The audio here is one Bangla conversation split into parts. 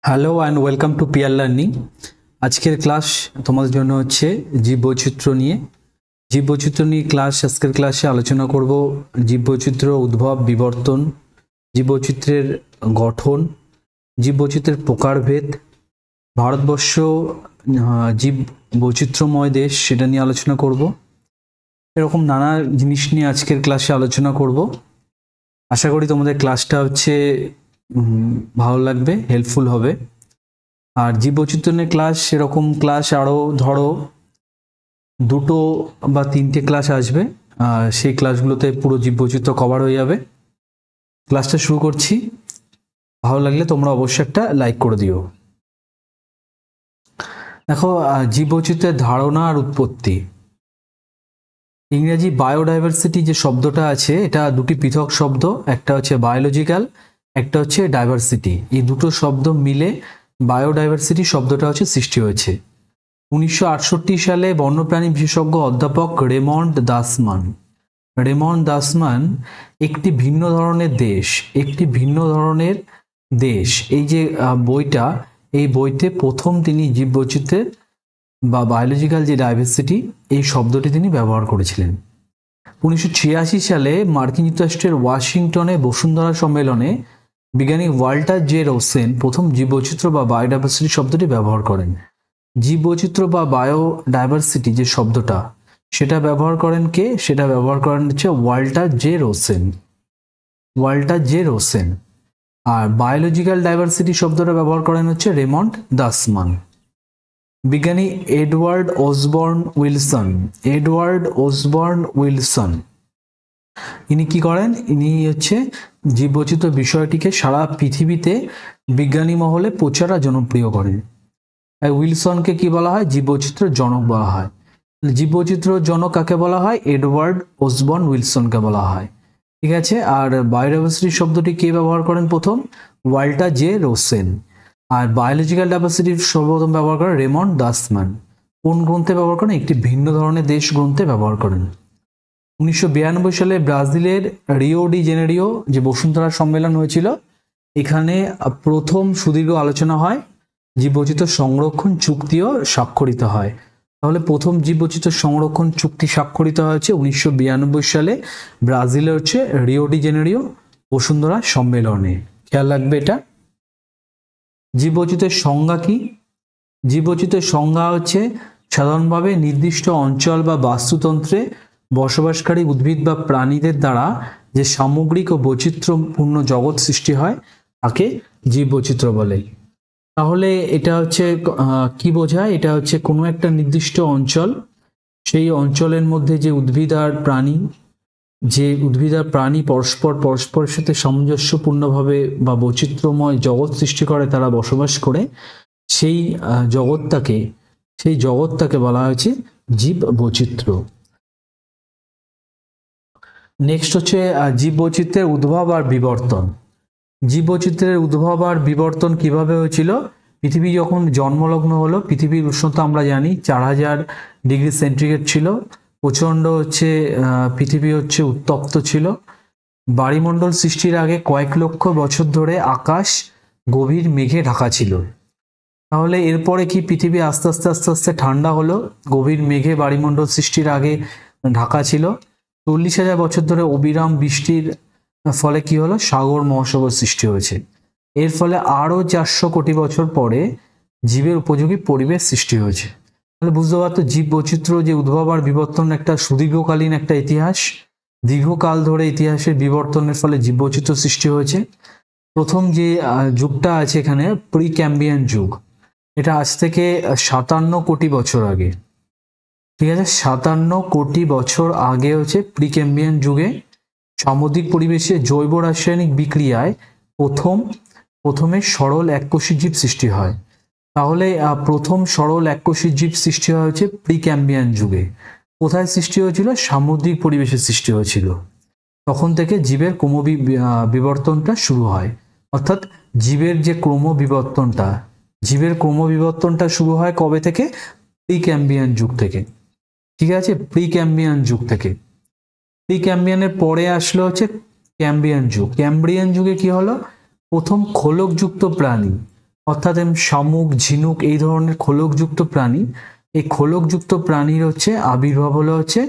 Hello and welcome to peer learning. আজকের ক্লাস তোমাদের জন্য হচ্ছে জীববৈচিত্র্য নিয়ে। জীববৈচিত্র্য নিয়ে আজকের ক্লাসে আলোচনা করব জীববৈচিত্র্য উদ্ভব, বিবর্তন, জীববৈচিত্র্যের গঠন, জীববৈচিত্র্যের প্রকারভেদ, ভারতবর্ষ জীব বৈচিত্র্যময় দেশ, সেটা নিয়ে আলোচনা করব। এরকম নানা জিনিস নিয়ে আজকের ক্লাসে আলোচনা করব। আশা করি তোমাদের ক্লাসটা হচ্ছে ভালো লাগবে, হেল্পফুল হবে। আর জীববৈচিত্র্য নিয়ে ক্লাস, সেরকম ক্লাস আরও ধরো 2 বা 3টে ক্লাস আসবে। সেই ক্লাসগুলোতে পুরো জীববৈচিত্র্য কভার হয়ে যাবে। ক্লাসটা শুরু করছি। ভালো লাগলে তোমরা অবশ্যই একটা লাইক করে দিও। দেখো, জীববৈচিত্র্যের ধারণা আর উৎপত্তি। ইংরেজি বায়োডাইভার্সিটি যে শব্দটা আছে, এটা দুটি পৃথক শব্দ। একটা হচ্ছে বায়োলজিক্যাল, একটা হচ্ছে ডাইভার্সিটি। এই দুটো শব্দ মিলে বায়োডাইভার্সিটি শব্দটা হচ্ছে সৃষ্টি হয়েছে। 1968 সালে বন্যপ্রাণী বিশেষজ্ঞ অধ্যাপক রেমন্ড দাসমান একটি ভিন্ন ধরনের দেশ, এই যে বইটা, এই বইতে প্রথম তিনি জীববৈচিত্র্যের বা বায়োলজিক্যাল যে ডাইভার্সিটি, এই শব্দটি তিনি ব্যবহার করেছিলেন। 1986 সালে মার্কিন যুক্তরাষ্ট্রের ওয়াশিংটনে বসুন্ধরা সম্মেলনে বিজ্ঞানী ওয়াল্টার জে রোসেন প্রথম জীববৈচিত্র্য বা বায়োডাইভার্সিটি শব্দটি ব্যবহার করেন। জীববৈচিত্র্য বা বায়োডাইভার্সিটি যে শব্দটা, সেটা ব্যবহার করেন কে? সেটা ব্যবহার করেন হচ্ছে ওয়াল্টার জে রোসেন। আর বায়োলজিক্যাল ডাইভার্সিটি শব্দটা ব্যবহার করেন হচ্ছে রেমন্ড দাসমান। বিজ্ঞানী এডওয়ার্ড ওসবর্ন উইলসন ইনি কি করেন? ইনি হচ্ছে জীববৈচিত্র্য বিষয়টিকে সারা পৃথিবীতে বিজ্ঞানী মহলে প্রচার আর জনপ্রিয় করেন। উইলসনকে কি বলা হয়? জীববৈচিত্র্যের জনক বলা হয়। জীববৈচিত্র্য জনক কাকে বলা হয়? এডওয়ার্ড ওসবর্ন উইলসনকে বলা হয়। ঠিক আছে। আর বায়োডাইভার্সিটি শব্দটি কে ব্যবহার করেন প্রথম? Walter J Rosen. আর বায়োলজিক্যাল ডাইভার্সিটির সর্বপ্রথম ব্যবহার করেন রেমন্ড দাসমান। কোন গ্রন্থে ব্যবহার করেন? একটি ভিন্ন ধরনের দেশ গ্রন্থে ব্যবহার করেন। 1992 সালে ব্রাজিলের রিও ডি জেনেরিও যে বসুন্ধরা সম্মেলন হয়েছিল, এখানে প্রথম সুদীর্ঘ আলোচনা হয়, জীববৈচিত্র্য সংরক্ষণ চুক্তিও স্বাক্ষরিত হয়। তাহলে প্রথম জীববৈচিত্র্য সংরক্ষণ চুক্তি স্বাক্ষরিত হয়েছে 1992 সালে ব্রাজিলের হচ্ছে রিও ডি জেনেরিও বসুন্ধরা সম্মেলনে। খেয়াল রাখবে এটা। জীববৈচিত্র্যের সংজ্ঞা কি? জীববৈচিত্র্যের সংজ্ঞা হচ্ছে সাধারণভাবে নির্দিষ্ট অঞ্চল বা বাস্তুতন্ত্রে বসবাসকারী উদ্ভিদ বা প্রাণীদের দ্বারা যে সামগ্রিক ও বৈচিত্র্যপূর্ণ জগৎ সৃষ্টি হয় তাকে জীববৈচিত্র্য বলে। তাহলে এটা হচ্ছে কি বোঝায়? এটা হচ্ছে কোনো একটা নির্দিষ্ট অঞ্চল, সেই অঞ্চলের মধ্যে যে উদ্ভিদ আর প্রাণী পরস্পরের সাথে সামঞ্জস্যপূর্ণভাবে বা বৈচিত্র্যময় জগৎ সৃষ্টি করে, তারা বসবাস করে, সেই জগৎটাকে বলা হয়েছে জীব বৈচিত্র্য। নেক্সট হচ্ছে জীববৈচিত্র্যের উদ্ভব আর বিবর্তন। জীববৈচিত্র্যের উদ্ভব আর বিবর্তন কিভাবে হয়েছিল? পৃথিবী যখন জন্মলগ্ন হলো, পৃথিবীর উষ্ণতা আমরা জানি 4000 ডিগ্রি সেন্টিগ্রেড ছিল। প্রচণ্ড পৃথিবী উত্তপ্ত ছিল। বায়ুমণ্ডল সৃষ্টির আগে কয়েক লক্ষ বছর ধরে আকাশ গভীর মেঘে ঢাকা ছিল। তাহলে এরপরে কি পৃথিবী আস্তে আস্তে ঠান্ডা হলো? গভীর মেঘে বায়ুমণ্ডল সৃষ্টির আগে ঢাকা ছিল। 40,000 বছর ধরে অবিরাম বৃষ্টির ফলে কি হলো? সাগর মহাসাগর সৃষ্টি হয়েছে। এর ফলে আরো 400 কোটি বছর পরে জীবের উপযোগী পরিবেশ সৃষ্টি হয়েছে। তাহলে বুঝতে পারতো জীব বৈচিত্র্য যে উদ্ভব আর বিবর্তন একটা সুদীর্ঘকালীন একটা ইতিহাস। দীর্ঘকাল ধরে ইতিহাসের বিবর্তনের ফলে জীব বৈচিত্র্য সৃষ্টি হয়েছে। প্রথম যে যুগটা আছে এখানে, প্রি ক্যাম্বিয়ান যুগ। এটা আজ থেকে 57 কোটি বছর আগে। ঠিক আছে, 57 কোটি বছর আগে হচ্ছে প্রি ক্যাম্বিয়ান যুগে সামুদ্রিক পরিবেশে জৈব রাসায়নিক বিক্রিয়ায় প্রথমে সরল এককোষী জীব সৃষ্টি হয়। তাহলে প্রথম সরল এককোষী জীব সৃষ্টি হয়েছে প্রি ক্যাম্বিয়ান যুগে। কোথায় সৃষ্টি হয়েছিল? সামুদ্রিক পরিবেশে সৃষ্টি হয়েছিল। তখন থেকে জীবের বিবর্তনটা শুরু হয়। অর্থাৎ জীবের ক্রমবিবর্তনটা শুরু হয় কবে থেকে? প্রি ক্যাম্বিয়ান যুগ থেকে। ঠিক আছে, প্রি ক্যাম্বিয়ান যুগ থেকে। প্রি ক্যাম্বিয়ানের পরে আসলো হচ্ছে ক্যাম্ব্রিয়ান যুগ। ক্যাম্ব্রিয়ান যুগে কি হলো? প্রথম খোলকযুক্ত প্রাণী অর্থাৎ শামুক, ঝিনুক এই ধরনের খোলকযুক্ত প্রাণী, এই খোলকযুক্ত প্রাণীর হচ্ছে আবির্ভাব হলো হচ্ছে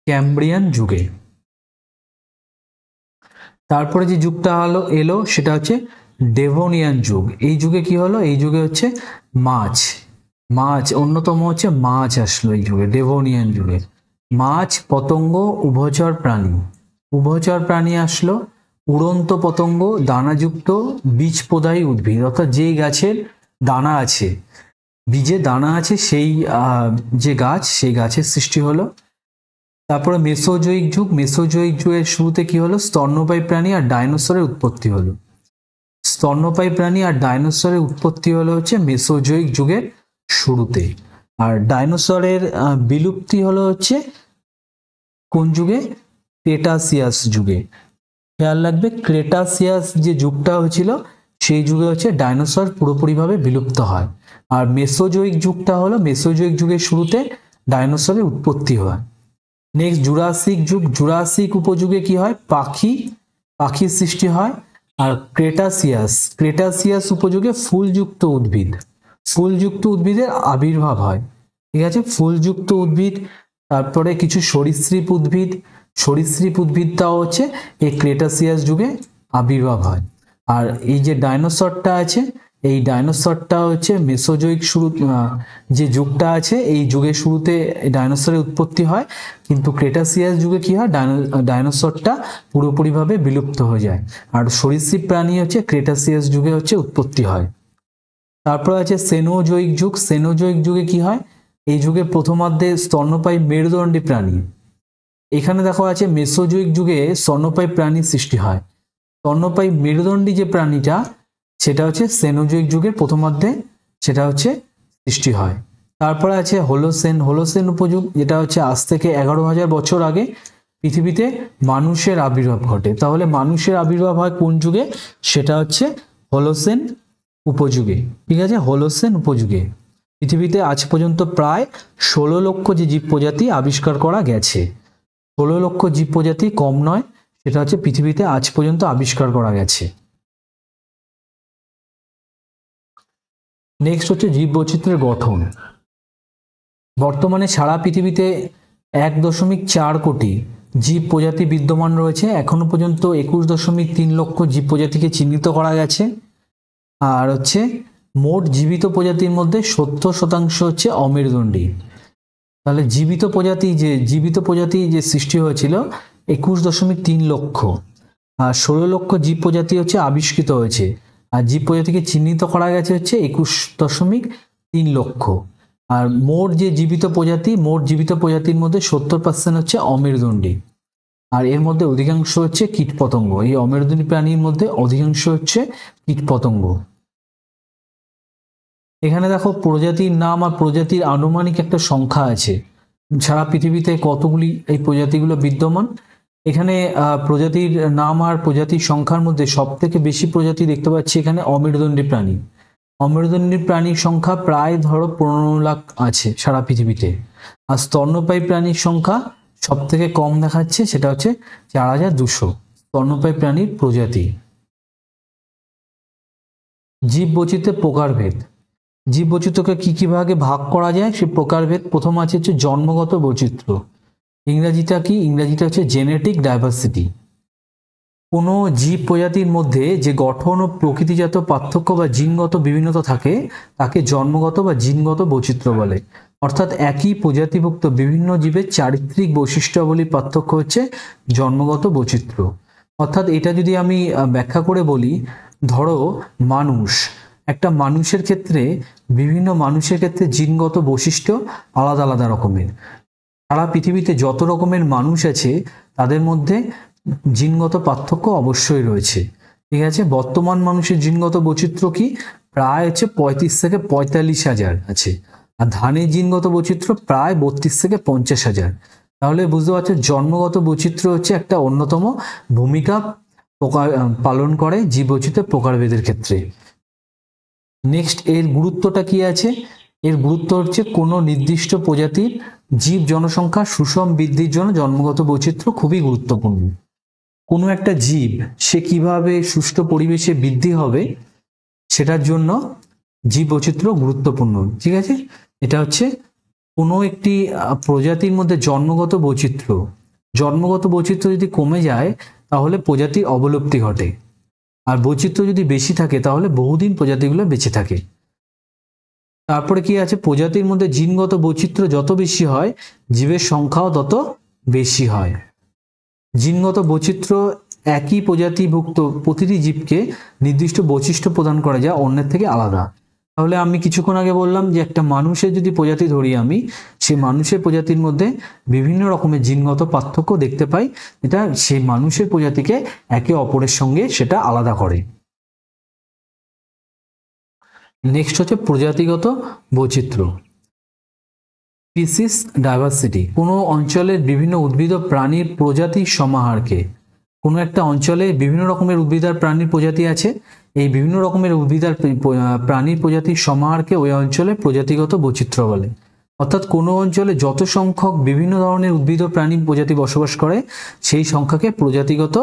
ক্যাম্ব্রিয়ান যুগে। তারপরে যে যুগটা এলো সেটা হচ্ছে ডেভোনিয়ান যুগ। এই যুগে কি হলো? এই যুগে হচ্ছে মাছ মাছ অন্যতম হচ্ছে মাছ আসলো এই যুগে, ডেভোনিয়ান যুগে। মাছ, পতঙ্গ, উভচর প্রাণী আসলো। উড়ন্ত পতঙ্গ, দানাযুক্ত বীজপোধায়ী উদ্ভিদ, অর্থাৎ যেই গাছের দানা আছে, বীজে দানা আছে, সেই যে গাছ, সেই গাছের সৃষ্টি হলো। তারপরে মেসোজোয়িক যুগ। মেসোজোয়িক যুগের শুরুতে কি হলো? স্তন্যপায়ী প্রাণী আর ডাইনোসরের উৎপত্তি হলো। স্তন্যপায়ী প্রাণী আর ডাইনোসরের উৎপত্তি হলো হচ্ছে মেসোজোয়িক যুগের শুরুতে। আর ডাইনোসরের বিলুপ্তি হলো হচ্ছে কোন যুগে? ক্রেটাসিয়াস যুগে। খেয়াল রাখবে, ক্রেটাসিয়াস যে যুগটা হয়েছিল সেই যুগে হচ্ছে ডাইনোসর পুরোপুরিভাবে বিলুপ্ত হয়। আর মেসোজোয়িক যুগটা হলো, মেসোজোয়িক যুগের শুরুতে ডাইনোসরের উৎপত্তি হয়। নেক্সট জুরাসিক যুগ। জুরাসিক উপযুগে কি হয়? পাখির সৃষ্টি হয়। আর ক্রেটাসিয়াস উপযুগে ফুলযুক্ত উদ্ভিদের আবির্ভাব হয়। ঠিক আছে, ফুলযুক্ত উদ্ভিদ। তারপরে কিছু সরীসৃপ উদ্ভিদটাও হচ্ছে এই ক্রেটাসিয়াস যুগে আবির্ভাব হয়। আর এই যে ডাইনোসরটা আছে, এই ডাইনোসরটা হচ্ছে মেসোজোয়িক শুরু যে যুগটা আছে, এই যুগের শুরুতে ডাইনোসরের উৎপত্তি হয়, কিন্তু ক্রেটাসিয়াস যুগে কি হয়? ডাইনোসরটা পুরোপুরিভাবে বিলুপ্ত হয়ে যায়। আর সরীসৃপ প্রাণী হচ্ছে ক্রেটাসিয়াস যুগে হচ্ছে উৎপত্তি হয়। তারপর আছে সেনোজোয়িক যুগ। সেনোজোয়িক যুগে কি হয়? এই যুগে প্রথমার্ধে স্তন্যপায়ী মেরুদণ্ডী প্রাণী। এখানে দেখো আছে মেসোজোয়িক যুগে স্তন্যপায়ী প্রাণীর সৃষ্টি হয়। স্তন্যপায়ী মেরুদণ্ডী যে প্রাণীটা, সেটা হচ্ছে সেনোজোয়িক যুগের প্রথমার্ধে সেটা হচ্ছে সৃষ্টি হয়। তারপরে আছে হোলোসেন উপযুগ, যেটা হচ্ছে আজ থেকে 11,000 বছর আগে পৃথিবীতে মানুষের আবির্ভাব ঘটে। তাহলে মানুষের আবির্ভাব হয় কোন যুগে? সেটা হচ্ছে হোলোসেন উপযুগে। ঠিক আছে, হোলোসেন উপযুগে পৃথিবীতে আজ পর্যন্ত প্রায় 16 লক্ষ যে জীব প্রজাতি আবিষ্কার করা গেছে। 16 লক্ষ জীব প্রজাতি কম নয়, সেটা হচ্ছে পৃথিবীতে আজ পর্যন্ত আবিষ্কার করা গেছে। নেক্সট হচ্ছে জীববৈচিত্র্যের গঠন। বর্তমানে সারা পৃথিবীতে 1.4 কোটি জীব প্রজাতি বিদ্যমান রয়েছে। এখনো পর্যন্ত 21.3 লক্ষ জীব প্রজাতিকে চিহ্নিত করা গেছে। আর হচ্ছে মোট জীবিত প্রজাতির মধ্যে 70% হচ্ছে অমেরুদণ্ডী। তাহলে জীবিত প্রজাতি যে সৃষ্টি হয়েছিল 21.3 লক্ষ, আর 16 লক্ষ জীব প্রজাতি হচ্ছে আবিষ্কৃত হয়েছে। আর জীব প্রজাতিকে চিহ্নিত করা গেছে হচ্ছে 21.3 লক্ষ। আর মোট জীবিত প্রজাতির মধ্যে 70% হচ্ছে অমেরুদণ্ডী। আর এর মধ্যে অধিকাংশ হচ্ছে কীটপতঙ্গ। এই অমেরুদণ্ডী প্রাণীর মধ্যে অধিকাংশ হচ্ছে কীটপতঙ্গ। এখানে দেখো প্রজাতির নাম আর প্রজাতির আনুমানিক একটা সংখ্যা আছে, সারা পৃথিবীতে কতগুলি এই প্রজাতিগুলো বিদ্যমান। এখানে প্রজাতির নাম আর প্রজাতির সংখ্যার মধ্যে সব থেকে বেশি প্রজাতি দেখতে পাচ্ছি এখানে অমেরুদণ্ডী প্রাণীর সংখ্যা প্রায় ধরো 15 লাখ আছে সারা পৃথিবীতে। আর স্তন্যপায়ী প্রাণীর সংখ্যা সব থেকে কম দেখাচ্ছে, সেটা হচ্ছে 4,200 স্তন্যপায়ী প্রাণীর প্রজাতি। জীববৈচিত্র্যের প্রকারভেদ। জীববৈচিত্র্যকে কি ভাগে ভাগ করা যায় সে প্রকারভেদ। প্রথম আছে হচ্ছে জন্মগত বৈচিত্র্য। ইংরাজিটা হচ্ছে জেনেটিক ডাইভার্সিটি। কোনো জীব প্রজাতির মধ্যে যে গঠন ও প্রকৃতিজাত পার্থক্য বা জিনগত বিভিন্নতা থাকে তাকে জন্মগত বা জিনগত বৈচিত্র্য বলে। অর্থাৎ একই প্রজাতিভুক্ত বিভিন্ন জীবের চারিত্রিক বৈশিষ্ট্যাবলীর পার্থক্য হচ্ছে জন্মগত বৈচিত্র্য। অর্থাৎ এটা যদি আমি ব্যাখ্যা করে বলি, ধরো একটা মানুষের ক্ষেত্রে জিনগত বৈশিষ্ট্য আলাদা আলাদা রকমের। সারা পৃথিবীতে যত রকমের মানুষ আছে তাদের মধ্যে জিনগত পার্থক্য অবশ্যই রয়েছে। ঠিক আছে, বর্তমান মানুষের জিনগত বৈচিত্র্য কি? প্রায় হচ্ছে 35 থেকে 45 হাজার আছে। আর ধানের জিনগত বৈচিত্র্য প্রায় 32 থেকে 50 হাজার। তাহলে বুঝতে পারছো জন্মগত বৈচিত্র্য হচ্ছে একটা অন্যতম ভূমিকা পালন করে জীববৈচিত্র্যের প্রকারভেদের ক্ষেত্রে। নেক্সট এর গুরুত্বটা কি আছে? এর গুরুত্ব হচ্ছে কোনো নির্দিষ্ট প্রজাতির জীব জনসংখ্যা সুষম বৃদ্ধির জন্য জন্মগত বৈচিত্র্য খুবই গুরুত্বপূর্ণ। কোনো একটা জীব সে কিভাবে সুষ্ঠু পরিবেশে বৃদ্ধি হবে সেটার জন্য জীব বৈচিত্র্য গুরুত্বপূর্ণ। ঠিক আছে, এটা হচ্ছে কোনো একটি প্রজাতির মধ্যে জন্মগত বৈচিত্র্য যদি কমে যায় তাহলে প্রজাতির অবলুপ্তি ঘটে, আর বৈচিত্র্য যদি বেশি থাকে তাহলে বহুদিন প্রজাতিগুলো বেঁচে থাকে। তারপরে কি আছে, প্রজাতির মধ্যে জিনগত বৈচিত্র্য যত বেশি হয় জীবের সংখ্যাও তত বেশি হয়। জিনগত বৈচিত্র্য একই প্রজাতিভুক্ত প্রতিটি জীবকে নির্দিষ্ট বৈশিষ্ট্য প্রদান করে যা অন্যের থেকে আলাদা। তাহলে আমি কিছুক্ষণ আগে বললাম যে একটা মানুষের যদি প্রজাতি ধরি আমি, সেই মানুষের প্রজাতির মধ্যে বিভিন্ন রকমের জিনগত পার্থক্য দেখতে পাই, এটা সেই মানুষের প্রজাতিকে একে অপরের সঙ্গে সেটা আলাদা করে। নেক্সট হচ্ছে প্রজাতিগত বৈচিত্র্য, স্পিসিস ডাইভার্সিটি। কোনো অঞ্চলের বিভিন্ন উদ্ভিদ ও প্রাণীর প্রজাতির সমাহারকে, কোনো একটা অঞ্চলে বিভিন্ন রকমের উদ্ভিদ আর প্রাণীর প্রজাতি আছে, এই বিভিন্ন রকমের উদ্ভিদ আর প্রাণীর প্রজাতির সমাহারকে ওই অঞ্চলে প্রজাতিগত বৈচিত্র্য বলে। অর্থাৎ কোনো অঞ্চলে যত সংখ্যক বিভিন্ন ধরনের উদ্ভিদ ও প্রাণী প্রজাতি বসবাস করে সেই সংখ্যাকে প্রজাতিগত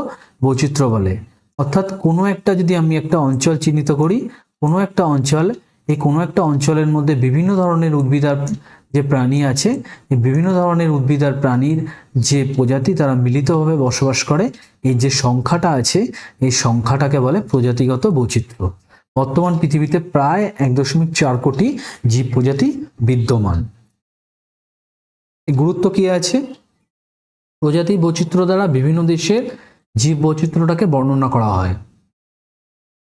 বৈচিত্র্য বলে। অর্থাৎ কোনো একটা যদি আমি একটা অঞ্চল চিহ্নিত করি, কোনো একটা অঞ্চলের মধ্যে বিভিন্ন ধরনের উদ্ভিদ আর যে প্রাণী আছে, এই বিভিন্ন ধরনের উদ্ভিদ আর প্রাণীর যে প্রজাতি তারা মিলিতভাবে বসবাস করে, এই যে সংখ্যাটা আছে এই সংখ্যাটাকে বলে প্রজাতিগত বৈচিত্র্য। বর্তমান পৃথিবীতে প্রায় 1.4 কোটি জীব প্রজাতি বিদ্যমান। গুরুত্ব কি আছে, প্রজাতি বৈচিত্র্য দ্বারা বিভিন্ন দেশের জীব বৈচিত্র্যটাকে বর্ণনা করা হয়।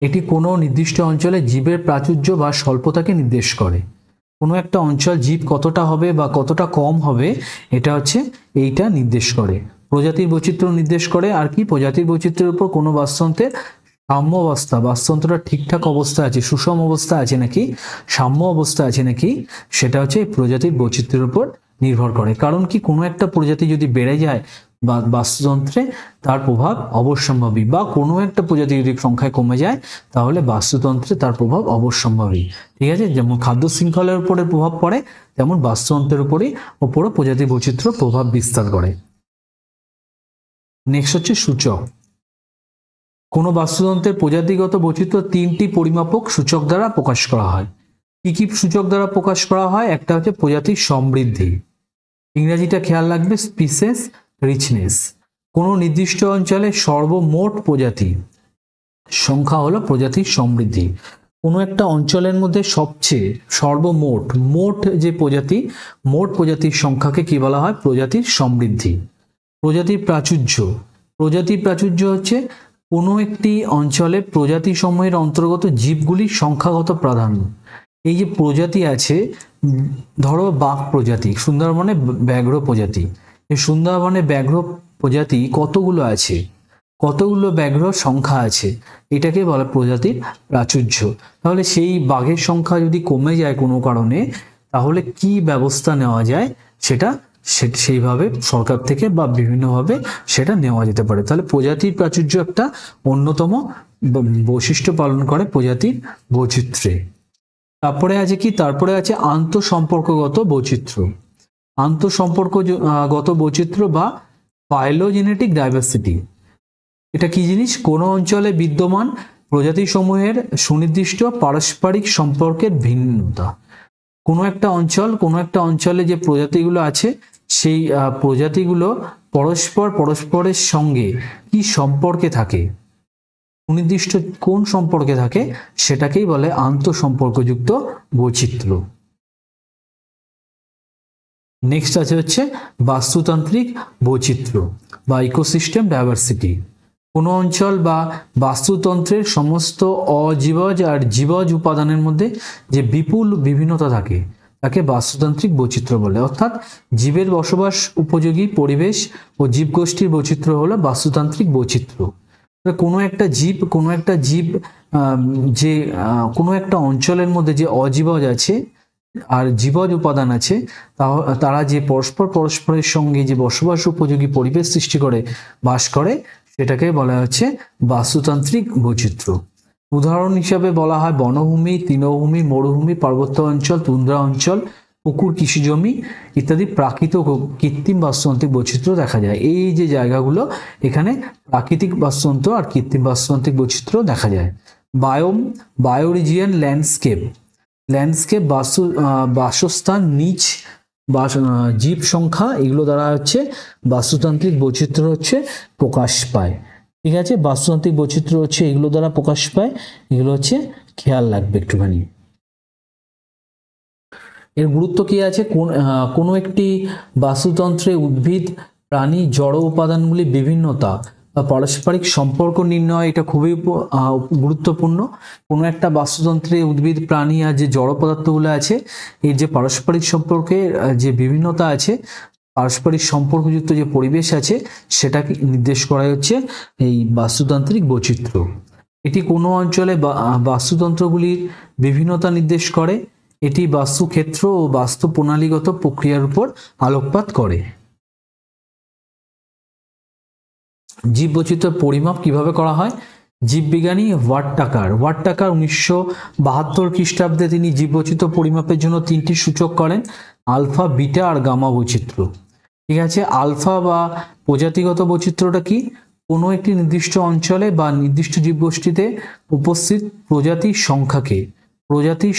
এটি কোনো নির্দিষ্ট অঞ্চলে জীবের প্রাচুর্য বা স্বল্পতাকে নির্দেশ করে। কোনো একটা অঞ্চল জীব কতটা হবে বা কতটা কম হবে এটা হচ্ছে এইটা নির্দেশ করে। প্রজাতির বৈচিত্র্য নির্দেশ করে আর কি, প্রজাতির বৈচিত্র্যের উপর কোনো বাস্তুতন্ত্রের সাম্য অবস্থা, বাস্তুতন্ত্রটা ঠিকঠাক অবস্থা আছে, সুষম অবস্থা আছে নাকি, সাম্য অবস্থা আছে নাকি, সেটা হচ্ছে প্রজাতির বৈচিত্র্যের উপর নির্ভর করে। কারণ কি, কোনো একটা প্রজাতি যদি বেড়ে যায় বা বাস্তুতন্ত্রে তার প্রভাব অবশ্যম্ভাবী, বা কোনো একটা প্রজাতি যদি সংখ্যায় কমে যায় তাহলে বাস্তুতন্ত্রে তার প্রভাব অবশ্যম্ভাবী। ঠিক আছে, যেমন খাদ্য শৃঙ্খলের উপরে প্রভাব পড়ে তেমন বাস্তুতন্ত্রের উপরও প্রজাতি বৈচিত্র্য প্রভাব বিস্তার করে। নেক্সট হচ্ছে সূচক। কোনো বাস্তুতন্ত্রের প্রজাতিগত বৈচিত্র্য 3টি পরিমাপক সূচক দ্বারা প্রকাশ করা হয়। কি কি সূচক দ্বারা প্রকাশ করা হয়, একটা হচ্ছে প্রজাতির সমৃদ্ধি, ইংরেজিটা খেয়াল রাখবে, স্পিসিস রিচনেস। কোনো নির্দিষ্ট অঞ্চলে সর্বমোট প্রজাতি সংখ্যা হলো প্রজাতির সমৃদ্ধি। কোনো একটা অঞ্চলের মধ্যে সবচেয়ে মোট যে প্রজাতি, মোট প্রজাতির সংখ্যাকে কি বলা হয়, প্রজাতির সমৃদ্ধি। প্রজাতির প্রাচুর্য হচ্ছে কোনো একটি অঞ্চলে প্রজাতি সমূহের অন্তর্গত জীবগুলির সংখ্যাগত প্রাধান্য। এই যে প্রজাতি আছে, ধরো বাঘ প্রজাতি, সুন্দরবনে ব্যাঘ্র প্রজাতি, এই সুন্দরবনে ব্যাঘ্র প্রজাতি কতগুলো আছে, কতগুলো ব্যাঘ্র সংখ্যা আছে, এটাকে বলে প্রজাতির প্রাচুর্য। তাহলে সেই বাঘের সংখ্যা যদি কমে যায় কোনো কারণে, তাহলে কি ব্যবস্থা নেওয়া যায় সেটা সেইভাবে সরকার থেকে বা বিভিন্নভাবে সেটা নেওয়া যেতে পারে। তাহলে প্রজাতির প্রাচুর্য একটা অন্যতম বৈশিষ্ট্য পালন করে প্রজাতির বৈচিত্র্যে। তারপরে আছে আন্তঃসম্পর্কগত বৈচিত্র্য বা ফাইলোজেনেটিক ডাইভার্সিটি। এটা কি জিনিস, কোনো অঞ্চলে বিদ্যমান প্রজাতি সমূহের সুনির্দিষ্ট পারস্পরিক সম্পর্কের ভিন্নতা। কোনো একটা অঞ্চলে যে প্রজাতিগুলো আছে সেই প্রজাতিগুলো পরস্পরের সঙ্গে কি সম্পর্কে থাকে, সুনির্দিষ্ট কোন সম্পর্কে থাকে, সেটাকেই বলে আন্তঃসম্পর্কযুক্ত বৈচিত্র্য। নেক্সট হচ্ছে বাস্তুতান্ত্রিক বৈচিত্র্য বা ইকোসিস্টেম ডাইভার্সিটি। কোনো অঞ্চল বা বাস্তুতন্ত্রের সমস্ত অজীবজ আর জীবজ উপাদানের মধ্যে যে বিপুল বিভিন্নতা থাকে তাকে বাস্তুতান্ত্রিক বৈচিত্র্য বলে। অর্থাৎ জীবের বসবাস উপযোগী পরিবেশ ও জীবগোষ্ঠীর বৈচিত্র্য হলো বাস্তুতান্ত্রিক বৈচিত্র্য। কোনো একটা জীব যে কোনো একটা অঞ্চলের মধ্যে যে অজীবজ আছে আর জীবজ উপাদান আছে, তারা যে পরস্পরের সঙ্গে যে বসবাস উপযোগী পরিবেশ সৃষ্টি করে বাস করে, সেটাকে বলা হচ্ছে বাস্তুতান্ত্রিক বৈচিত্র্য। উদাহরণ হিসাবে বলা হয় বনভূমি, তৃণভূমি, মরুভূমি, পার্বত্য অঞ্চল, তুন্দ্রা অঞ্চল, পুকুর, কৃষিজমি ইত্যাদি প্রাকৃতিক ও কৃত্রিম বাস্তুতান্ত্রিক বৈচিত্র্য দেখা যায়। এই যে জায়গাগুলো, এখানে প্রাকৃতিক বাস্তুতন্ত্র আর কৃত্রিম বাস্তুতান্ত্রিক বৈচিত্র্য দেখা যায়। বায়োম, বায়োরিজিয়ন, ল্যান্ডস্কেপ, ল্যান্ডস্কেপ বাসস্থান, নিচ জীব সংখ্যা, এগুলো দ্বারা হচ্ছে বাস্তুতান্ত্রিক বৈচিত্র্য হচ্ছে প্রকাশ পায়। ঠিক আছে, বাস্তুতান্ত্রিক বৈচিত্র্য হচ্ছে এগুলো দ্বারা প্রকাশ পায়, এগুলো হচ্ছে খেয়াল রাখবে একটুখানি। এর গুরুত্ব কি আছে, কোনো একটি বাস্তুতন্ত্রে উদ্ভিদ, প্রাণী, জড় উপাদানগুলি বিভিন্নতা বা পারস্পরিক সম্পর্ক নির্ণয়, এটা খুবই গুরুত্বপূর্ণ। কোনো একটা বাস্তুতন্ত্রে উদ্ভিদ, প্রাণী আর যে জড় পদার্থগুলো আছে, এর যে পারস্পরিক সম্পর্কে যে বিভিন্নতা আছে, পারস্পরিক সম্পর্কযুক্ত যে পরিবেশ আছে, সেটাকে নির্দেশ করা হচ্ছে এই বাস্তুতান্ত্রিক বৈচিত্র্য। এটি কোনো অঞ্চলে বাস্তুতন্ত্রগুলির বিভিন্নতা নির্দেশ করে। এটি বাস্তুক্ষেত্র ও বাস্তু প্রণালীগত প্রক্রিয়ার উপর আলোকপাত করে। জীববৈচিত্র্য পরিমাপ কিভাবে করা হয়? জীববিজ্ঞানী ওয়াটটাকার 1972 খ্রিস্টাব্দে তিনি জীববৈচিত্র্য পরিমাপের জন্য 3টি সূচক করেন, আলফা, বিটা আর গামা বৈচিত্র্য। ঠিক আছে, আলফা বা প্রজাতিগত বৈচিত্র্যটা কি? কোনো একটি নির্দিষ্ট অঞ্চলে বা নির্দিষ্ট জীবগোষ্ঠীতে উপস্থিত প্রজাতির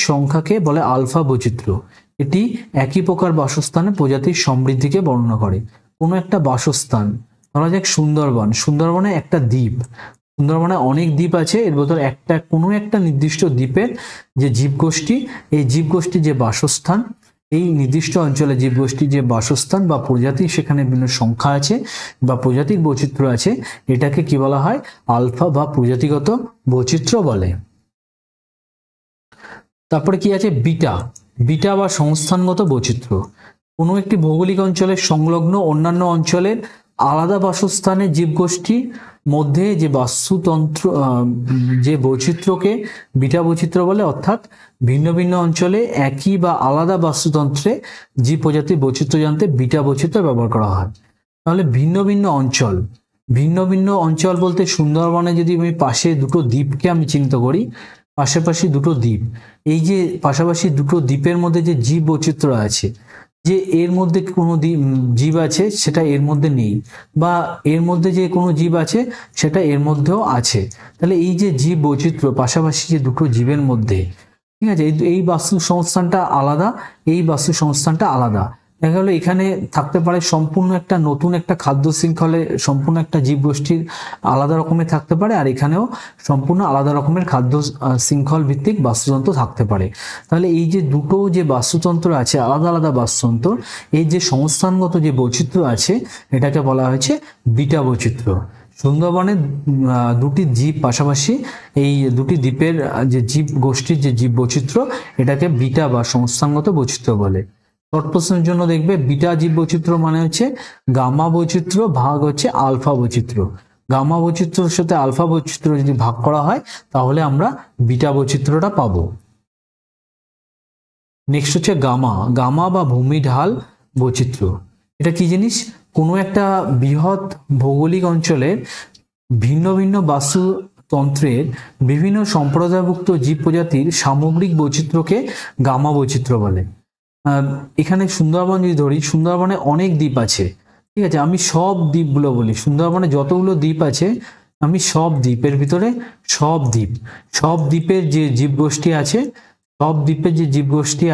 সংখ্যাকে বলে আলফা বৈচিত্র্য। এটি একই প্রকার বাসস্থানে প্রজাতির সমৃদ্ধিকে বর্ণনা করে। কোনো একটা বাসস্থান, ধরা যাক সুন্দরবনে একটা দ্বীপ, সুন্দরবনে অনেক দ্বীপ আছে, এর ভেতর কোনো একটা নির্দিষ্ট দ্বীপের যে জীবগোষ্ঠী, এই জীবগোষ্ঠীর যে বাসস্থান, এই নির্দিষ্ট অঞ্চলে জীবগোষ্ঠীর যে বাসস্থান বা প্রজাতি, সেখানে বিভিন্ন সংখ্যা আছে বা প্রজাতির বৈচিত্র্য আছে, এটাকে কি বলা হয়? আলফা বা প্রজাতিগত বৈচিত্র্য বলে। তারপরে কি আছে? বিটা বা সংস্থানগত বৈচিত্র্য। কোনো একটি ভৌগোলিক অঞ্চলের সংলগ্ন অন্যান্য অঞ্চলের আলাদা বাসস্থানের জীবগোষ্ঠীর মধ্যে যে বাস্তুতন্ত্র যে বৈচিত্র্যকে বিটা বৈচিত্র্য বলে। অর্থাৎ ভিন্ন ভিন্ন অঞ্চলে একই বা আলাদা বাস্তুতন্ত্রে জীব প্রজাতির বৈচিত্র্য জানতে বিটা বৈচিত্র্য ব্যবহার করা হয়। তাহলে ভিন্ন ভিন্ন অঞ্চল বলতে সুন্দরবনে যদি আমি পাশে দুটো দ্বীপকে আমি চিন্তা করি, পাশাপাশি দুটো দ্বীপ, এই যে পাশাপাশি দুটো দ্বীপের মধ্যে যে জীব বৈচিত্র্য আছে, যে এর মধ্যে কোনো জীব আছে সেটা এর মধ্যে নেই, বা এর মধ্যে যে কোনো জীব আছে সেটা এর মধ্যেও আছে, তাহলে এই যে জীব বৈচিত্র্য পাশাপাশি যে দুটো জীবের মধ্যে, ঠিক আছে, এই বাস্তু সংস্থানটা আলাদা, এই বাস্তু সংস্থানটা আলাদা। দেখা গেলো এখানে থাকতে পারে সম্পূর্ণ একটা নতুন একটা খাদ্য শৃঙ্খলে সম্পূর্ণ একটা জীবগোষ্ঠীর আলাদা রকমের থাকতে পারে, আর এখানেও সম্পূর্ণ আলাদা রকমের খাদ্য শৃঙ্খল ভিত্তিক বাস্তুতন্ত্র থাকতে পারে। তাহলে এই যে দুটো যে বাস্তুতন্ত্র আছে, আলাদা আলাদা বাস্তুতন্ত্র, এই যে সংস্থানগত যে বৈচিত্র্য আছে, এটাকে বলা হয়েছে বিটা বৈচিত্র্য। সুন্দরবনে দুটি দ্বীপ পাশাপাশি, এই দুটি দ্বীপের যে জীব গোষ্ঠীর যে জীব বৈচিত্র্য, এটাকে বিটা বা সংস্থানগত বৈচিত্র্য বলে। শর্ট প্রশ্নের জন্য দেখবে বিটা জীব বৈচিত্র্য মানে হচ্ছে গামা বৈচিত্র্য ভাগ হচ্ছে আলফা বৈচিত্র্য। গামা বৈচিত্র্যের সাথে আলফা বৈচিত্র্য যদি ভাগ করা হয়, তাহলে আমরা বিটা বৈচিত্র্যটা পাবো। নেক্সট হচ্ছে গামা বা ভূমি ঢাল বৈচিত্র্য। এটা কি জিনিস? কোনো একটা বৃহৎ ভৌগোলিক অঞ্চলের ভিন্ন ভিন্ন বাস্তুতন্ত্রের বিভিন্ন সম্প্রদায়ভুক্ত জীব প্রজাতির সামগ্রিক বৈচিত্র্যকে গামা বৈচিত্র্য বলে। এখানে সুন্দরবন যদি ধরি, সুন্দরবনে অনেক দ্বীপ আছে, ঠিক আছে, আমি সব দ্বীপগুলো বলি, সুন্দরবনে যতগুলো দ্বীপ আছে আমি সব দ্বীপের ভিতরে সব দ্বীপের যে জীবগোষ্ঠী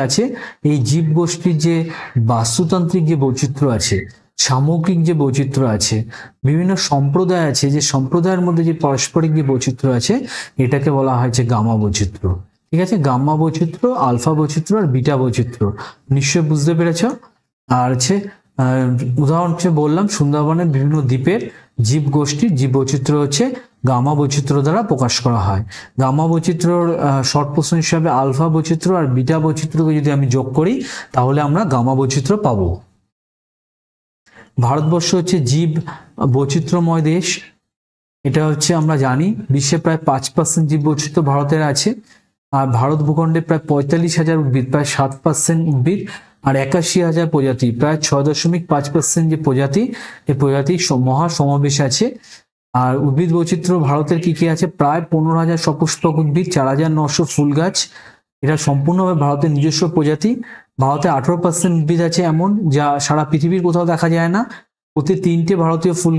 আছে, এই জীবগোষ্ঠীর যে বাস্তুতান্ত্রিক যে বৈচিত্র্য আছে, সামগ্রিক যে বৈচিত্র্য আছে, বিভিন্ন সম্প্রদায় আছে, যে সম্প্রদায়ের মধ্যে যে পারস্পরিক যে বৈচিত্র্য আছে, এটাকে বলা হয়েছে গামা বৈচিত্র্য। ঠিক আছে, গাম্মা বৈচিত্র্য, আলফা বৈচিত্র্য আর বিটা বৈচিত্র্য নিশ্চয়ই বুঝতে পেরেছ। আর হচ্ছে উদাহরণ হচ্ছে বললাম, সুন্দরবনের বিভিন্ন দ্বীপের জীব গোষ্ঠীর জীব বৈচিত্র্য হচ্ছে গামা বৈচিত্র্য দ্বারা প্রকাশ করা হয়। গামা বৈচিত্র্যর শর্ট প্রশ্ন হিসাবে আলফা বৈচিত্র্য আর বিটা বৈচিত্র্যকে যদি আমি যোগ করি, তাহলে আমরা গামা বৈচিত্র্য পাবো। ভারতবর্ষ হচ্ছে জীব বৈচিত্র্যময় দেশ। এটা হচ্ছে আমরা জানি, বিশ্বে প্রায় 5% জীব বৈচিত্র্য ভারতের আছে। আর ভারত ভূখণ্ডে প্রায় 45,000 উদ্ভিদ, প্রায় 7% উদ্ভিদ, আর 81,000 প্রজাতি, প্রায় 6.5% যে প্রজাতি, এই প্রজাতি মহা সমাবেশ আছে। আর উদ্ভিদ বৈচিত্র্য ভারতের কি কি আছে? প্রায় 15,000 সপুষ্পক উদ্ভিদ, 4,900 ফুল গাছ, এটা সম্পূর্ণভাবে ভারতের নিজস্ব প্রজাতি। ভারতে 18% উদ্ভিদ আছে এমন, যা সারা পৃথিবীর কোথাও দেখা যায় না। প্রতি 3টে ভারতীয় ফুল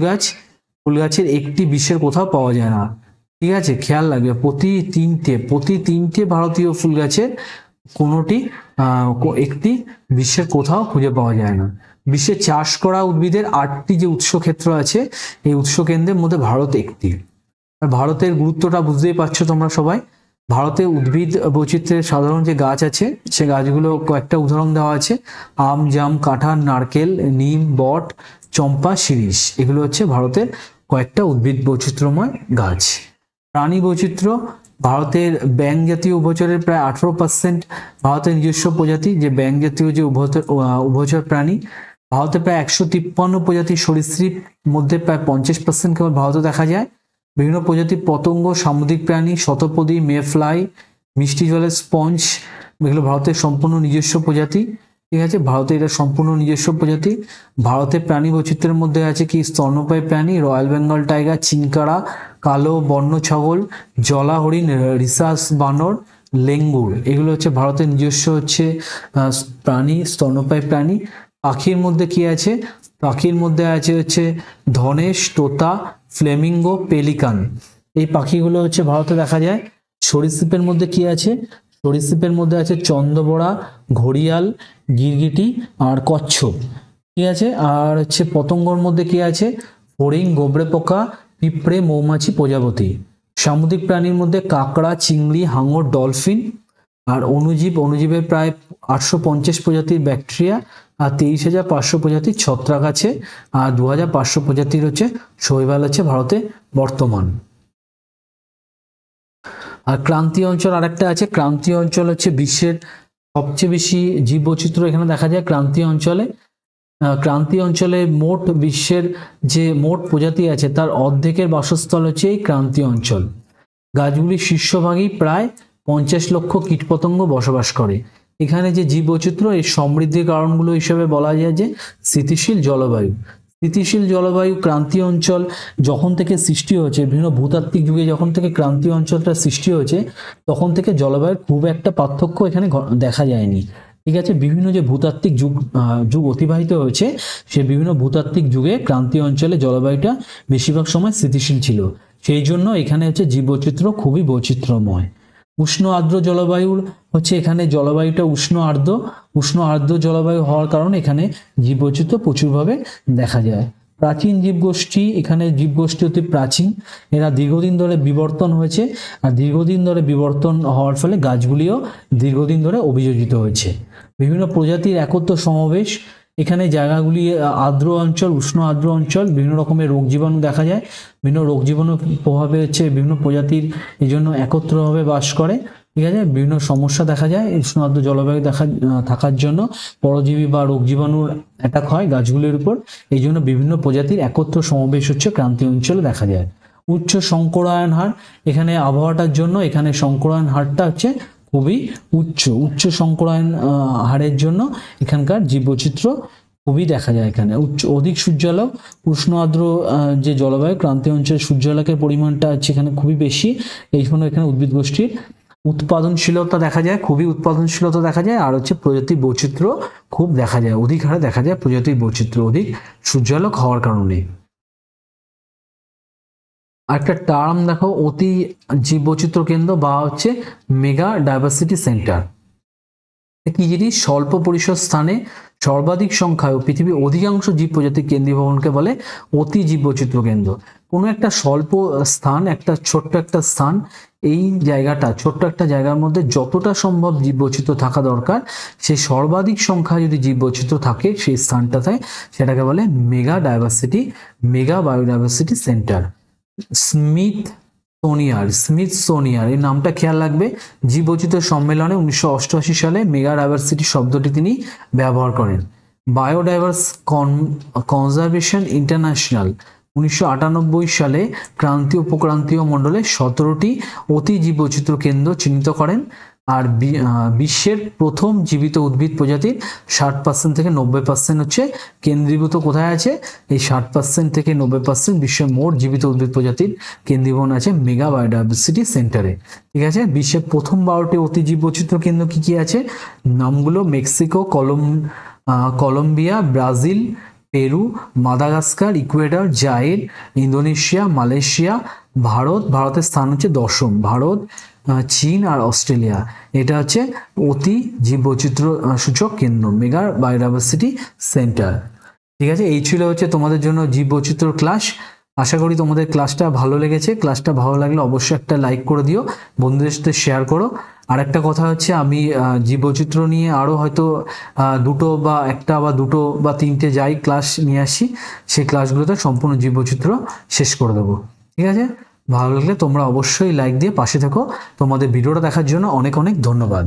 গাছের একটি বিশ্বের কোথাও পাওয়া যায় না। ঠিক আছে, খেয়াল রাখবে প্রতি তিনটে ভারতীয় ফুল গাছের কোনোটি একটি বিশ্বের কোথাও খুঁজে পাওয়া যায় না। বিশ্বে চাষ করা উদ্ভিদের 8টি যে উৎস ক্ষেত্র আছে, এই উৎস কেন্দ্রের মধ্যে ভারত একটি। আর ভারতের গুরুত্বটা বুঝতেই পারছো তোমরা সবাই। ভারতে উদ্ভিদ বৈচিত্র্যের সাধারণ যে গাছ আছে, সে গাছগুলো কয়েকটা উদাহরণ দেওয়া আছে: আম, জাম, কাঁঠাল, নারকেল, নিম, বট, চম্পা, শিরীষ। এগুলো হচ্ছে ভারতের কয়েকটা উদ্ভিদ বৈচিত্র্যময় গাছ। প্রাণী বৈচিত্র্য, ভারতের ব্যাঙ জাতীয় উভচরের প্রায় 18% ভারতের নিজস্ব প্রজাতি, যে ব্যাঙ জাতীয় যে উভচর প্রাণী। ভারতে প্রায় 153 প্রজাতির সরীসৃপ মধ্যে প্রায় 50% কেবল ভারতে দেখা যায়। বিভিন্ন প্রজাতির পতঙ্গ, সামুদ্রিক প্রাণী, শতপদী, মেফ্লাই, মিষ্টি জলের স্পঞ্জ, এগুলো ভারতের সম্পূর্ণ নিজস্ব প্রজাতি। ঠিক আছে, ভারতে এটা সম্পূর্ণ নিজস্ব প্রজাতি। ভারতের প্রাণী বৈচিত্র্যের মধ্যে আছে কি স্তন্যপায়ী প্রাণী, রয়্যাল বেঙ্গল টাইগার, চিংকারা, কালো বন্য ছাগল, জলা হরিণ, রিসাস বানর, লেঙ্গুর। এগুলো হচ্ছে ভারতের নিজস্ব হচ্ছে প্রাণী, স্তন্যপায়ী প্রাণী। পাখির মধ্যে কি আছে? পাখির মধ্যে আছে হচ্ছে ধনেশ, তোতা, ফ্লেমিঙ্গো, পেলিকান। এই পাখিগুলো হচ্ছে ভারতে দেখা যায়। সরীসৃপের মধ্যে কি আছে? সরীসৃপের মধ্যে আছে চন্দ্রবড়া, ঘড়িয়াল, গিরগিটি আর কচ্ছপ। ঠিক আছে, আর হচ্ছে পতঙ্গর মধ্যে কি আছে? ফড়িং, গোবরে পোকা, পিঁপড়ে, মৌমাছি, প্রজাপতি। সামুদ্রিক প্রাণীর মধ্যে কাঁকড়া, চিংড়ি, হাঙর, ডলফিন। আর অনুজীবের প্রায় 850 প্রজাতির ব্যাকটেরিয়া আর 23,500 প্রজাতির ছত্রাক আছে। আর 2,500 প্রজাতির হচ্ছে শৈবাল আছে ভারতে বর্তমান। আর ক্রান্তীয় অঞ্চল আরেকটা আছে। ক্রান্তীয় অঞ্চল হচ্ছে বিশ্বের সবচেয়ে বেশি জীববৈচিত্র্য এখানে দেখা যায় ক্রান্তীয় অঞ্চলে। ক্রান্তীয় অঞ্চলে মোট বিশ্বের যে মোট প্রজাতি আছে তার অর্ধেকের বাসস্থল হচ্ছে এই ক্রান্তীয় অঞ্চল। গাছগুলির শীর্ষভাগেই প্রায় 50 লক্ষ কীটপতঙ্গ বসবাস করে। এখানে যে জীববৈচিত্র্য, এই সমৃদ্ধির কারণগুলো হিসেবে বলা যায় যে স্থিতিশীল জলবায়ু। স্থিতিশীল জলবায়ু ক্রান্তীয় অঞ্চল যখন থেকে সৃষ্টি হয়েছে, বিভিন্ন ভূতাত্ত্বিক যুগে যখন থেকে ক্রান্তীয় অঞ্চলটা সৃষ্টি হয়েছে, তখন থেকে জলবায়ুর খুব একটা পার্থক্য এখানে দেখা যায়নি। ঠিক আছে, বিভিন্ন যে ভূতাত্ত্বিক যুগ অতিবাহিত হয়েছে, সে বিভিন্ন ভূতাত্ত্বিক যুগে ক্রান্তীয় অঞ্চলে জলবায়ুটা বেশিরভাগ সময় স্থিতিশীল ছিল। সেই জন্য এখানে হচ্ছে জীববৈচিত্র্য খুবই বৈচিত্র্যময়। উষ্ণ আর্দ্র জলবায়ুর হচ্ছে এখানে জলবায়ুটা উষ্ণ আর্দ্র জলবায়ু হওয়ার কারণে এখানে জীববৈচিত্র্য প্রচুরভাবে দেখা যায়। প্রাচীন জীবগোষ্ঠী, এখানে জীবগোষ্ঠী অতি প্রাচীন, এরা দীর্ঘদিন ধরে বিবর্তন হয়েছে। আর দীর্ঘদিন ধরে বিবর্তন হওয়ার ফলে গাছগুলিও দীর্ঘদিন ধরে অভিযোজিত হয়েছে। বিভিন্ন প্রজাতির একত্র সমাবেশ, এখানে জায়গাগুলি আর্দ্র অঞ্চল, উষ্ণ আর্দ্র অঞ্চল, বিভিন্ন রকমের রোগ জীবাণু দেখা যায়। বিভিন্ন রোগ জীবাণুর প্রভাবে হচ্ছে বিভিন্ন প্রজাতির এই জন্য একত্রভাবে বাস করে। ঠিক আছে, বিভিন্ন সমস্যা দেখা যায় উষ্ণ আর্দ্র জলবায়ু থাকার জন্য। পরজীবী বা রোগ জীবাণুর অ্যাটাক হয় গাছগুলির উপর। এই জন্য বিভিন্ন প্রজাতির একত্র সমাবেশ হচ্ছে ক্রান্তীয় অঞ্চলে দেখা যায়। উচ্চ সংকরায়ন হার, এখানে আবহাওয়াটার জন্য এখানে সংকরায়ন হারটা হচ্ছে খুবই উচ্চ সংকরায়ন হারের জন্য এখানকার জীববৈচিত্র্য খুবই দেখা যায়। এখানে অধিক সূর্যালোক, উষ্ণ আর্দ্র যে জলবায়ু, ক্রান্তীয় অঞ্চলে সূর্যালোকের পরিমাণটা হচ্ছে এখানে খুবই বেশি। এই জন্য এখানে উদ্ভিদ গোষ্ঠীর উৎপাদনশীলতা দেখা যায়, খুবই উৎপাদনশীলতা দেখা যায়। আর হচ্ছে প্রজাতির বৈচিত্র্য খুব দেখা যায়, অধিক হারে দেখা যায় প্রজাতির বৈচিত্র্য অধিক সূর্যালোক হওয়ার কারণে। একটা টার্ম দেখো, অতি জীববৈচিত্র্য কেন্দ্র বা হচ্ছে মেগা ডাইভার্সিটি সেন্টার। কি জিনিস? স্বল্প পরিসর স্থানে সর্বাধিক সংখ্যায় পৃথিবীর অধিকাংশ জীব প্রজাতির কেন্দ্রীভবনকে বলে অতি জীববৈচিত্র্য কেন্দ্র। কোনো একটা স্বল্প স্থান, একটা ছোট্ট একটা স্থান, এই জায়গাটা ছোট্ট একটা জায়গার মধ্যে যতটা সম্ভব জীববৈচিত্র্য থাকা দরকার, সেই সর্বাধিক সংখ্যা যদি জীববৈচিত্র্য থাকে সেই স্থানটাতে, সেটাকে বলে মেগা বায়োডাইভার্সিটি সেন্টার। স্মিথসোনিয়ার এই নামটা খেয়াল রাখবে। জীববৈচিত্র্য সম্মেলনে 1988 সালে মেগা ডাইভার্সিটি শব্দটি তিনি ব্যবহার করেন। বায়োডাইভার্স কনজারভেশন ইন্টারন্যাশনাল 1998 সালে ক্রান্তীয় উপক্রান্তীয় মণ্ডলে 17টি অতি জীববৈচিত্র্য কেন্দ্র চিহ্নিত করেন। আর বিশ্বের প্রথম জীবিত উদ্ভিদ প্রজাতির 60% থেকে 90% হচ্ছে কেন্দ্রীভূত কোথায় আছে? এই 60% থেকে 90% বিশ্বের মোট জীবিত উদ্ভিদ প্রজাতির কেন্দ্রীভবন আছে মেগা বায়োডাইভার্সিটি সেন্টারে। ঠিক আছে, বিশ্বের প্রথম 12টি অতি জীববৈচিত্র্য কেন্দ্র কি কি আছে? নামগুলো: Mexico, Colombia, Brazil, Peru, Madagascar, Ecuador, Zaire, Indonesia, Malaysia, ভারতের স্থান হচ্ছে 10ম, ভারত, চীন আর অস্ট্রেলিয়া। এটা হচ্ছে অতি জীববৈচিত্র্য সূচক কেন্দ্র, মেগা বায়োডাইভার্সিটি সেন্টার। ঠিক আছে, এই ছিল হচ্ছে তোমাদের জন্য জীববৈচিত্র্য ক্লাস। আশা করি তোমাদের ক্লাসটা ভালো লেগেছে। ক্লাসটা ভালো লাগলে অবশ্যই একটা লাইক করে দিও, বন্ধুদের সাথে শেয়ার করো। আর একটা কথা হচ্ছে, আমি জীববৈচিত্র্য নিয়ে আরও হয়তো দুটো বা একটা বা দুটো বা তিনটে যাই ক্লাস নিয়ে আসি, সেই ক্লাসগুলোতে সম্পূর্ণ জীববৈচিত্র্য শেষ করে দেবো। ঠিক আছে, ভালো লাগলে তোমরা অবশ্যই লাইক দিয়ে পাশে থেকো। তোমাদের ভিডিওটা দেখার জন্য অনেক অনেক ধন্যবাদ।